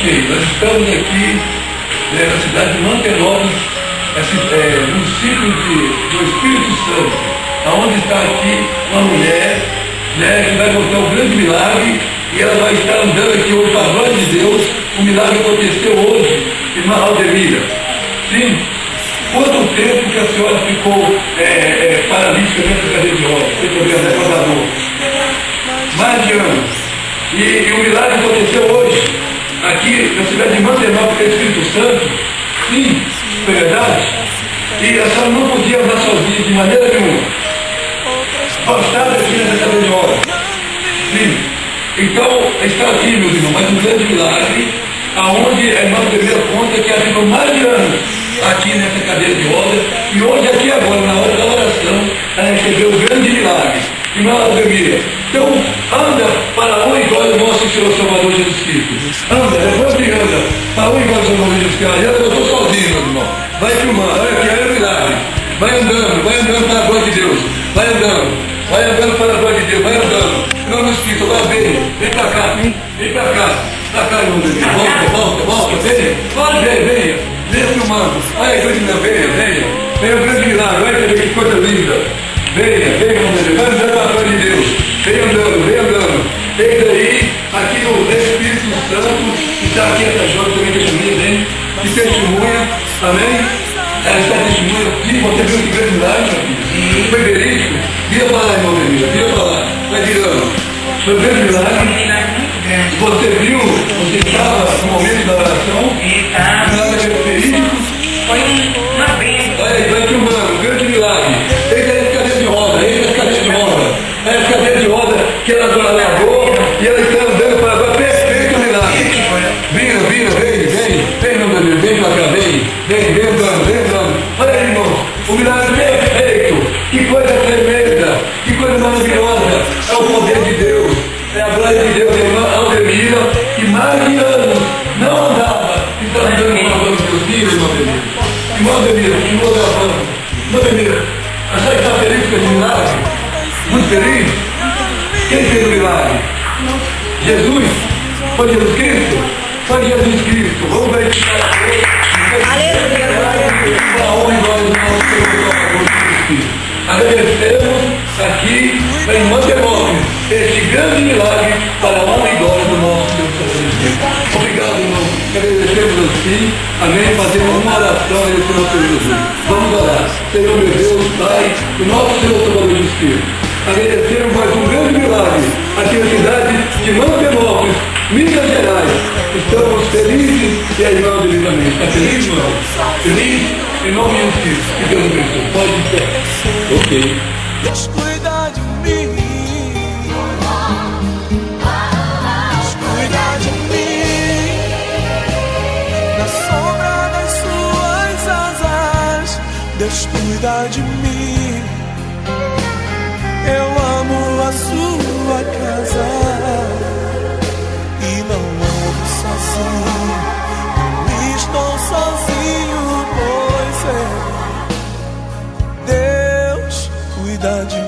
Ok, nós estamos aqui na cidade de Mantenópolis, no ciclo do Espírito Santo, aonde está aqui uma mulher, né, que vai contar um grande milagre, e ela vai estar andando aqui hoje para a glória de Deus. O milagre aconteceu hoje, irmã Aldemira. Sim? Quanto tempo que a senhora ficou paralítica dentro da cadeira de rodas, sem problema, né, com a dor? Mais de anos. E o milagre aconteceu hoje, aqui na cidade de Mantenópolis, que é Espírito Santo. Sim, foi verdade? E a senhora não podia andar sozinha de maneira nenhuma. Bastada aqui nessa cadeira de rodas. Sim. Então, está aqui, meus irmãos, mais um grande milagre, aonde a irmã Primeira conta que ela ficou mais de anos aqui nessa cadeira de rodas, e hoje, aqui agora, na hora da oração, ela recebeu o grande milagre. Irmã Aldemira, então anda para onde glória do nosso Senhor Salvador Jesus Cristo. Anda, levanta e anda para onde glória do Salvador Jesus Cristo. Eu estou sozinho, meu irmão. Vai filmando, olha aqui, olha o milagre. Vai andando para a glória de Deus. Vai andando para a glória de Deus, vai andando. Em nome do Espírito, agora vem para cá, vem para cá. Para cá, irmão Aldemira. Volta, venha. Venha filmando. Olha a grande milagre, venha o grande milagre, olha que coisa linda. Venha, irmão Aldemira, vai andando para a glória de Deus. Vem andando. Eis aí, aqui no Espírito Santo, está aqui essa jovem também testemunha, vem, que testemunha, amém? Ela está testemunha, e você viu que grande milagre, meu filho? Foi verídico? Vira para lá, irmão Aldemira, vira para lá, vai virando. Foi um grande milagre. Você viu, você estava no momento da oração, o milagre é verídico. Foi uma bênção. Olha aí, vai filmando, um grande milagre. Eis aí a cadeira de roda, é a cadeira de roda que ela agora largou e ela está andando para agora. Perfeito milagre. Vem, meu Deus, vem para cá, vem andando. Olha aí, irmão, o milagre perfeito. Que coisa tremenda, que coisa maravilhosa. É o poder de Deus, é a glória de Deus. A irmã Aldemira, que mais de anos não andava, e está andando para a glória de Deus. Mira, irmã Aldemira. Irmã Aldemira, continua gravando. Irmã Aldemira, a senhora está feliz com esse milagre? Muito feliz? Quem fez o milagre? Jesus? Foi Jesus Cristo? Foi Jesus Cristo. Vamos verificar a Deus. A honra e glória do nosso Senhor Jesus Cristo. Agradecemos aqui em Mantenópolis este grande milagre para a honra e glória do nosso Senhor Jesus Cristo. Obrigado, irmão. Agradecemos assim. Amém. Fazemos uma oração a esse nosso Jesus. Vamos orar. Senhor, meu Deus, Pai, o nosso Senhor Salvador Jesus Cristo. Agradecemos mais um grande milagre aqui na cidade de Mantenópolis, Minas Gerais. Estamos felizes e a irmã Aldemira também. Está feliz, irmão? Feliz? Em nome de Jesus. Que Deus abençoe. Pode ir pé. Ok. Deus cuida de mim. Deus cuida de mim. Na sombra das suas asas, Deus cuida de mim. Eu amo a sua casa e não ando sozinho. Não estou sozinho, pois é Deus cuida de mim.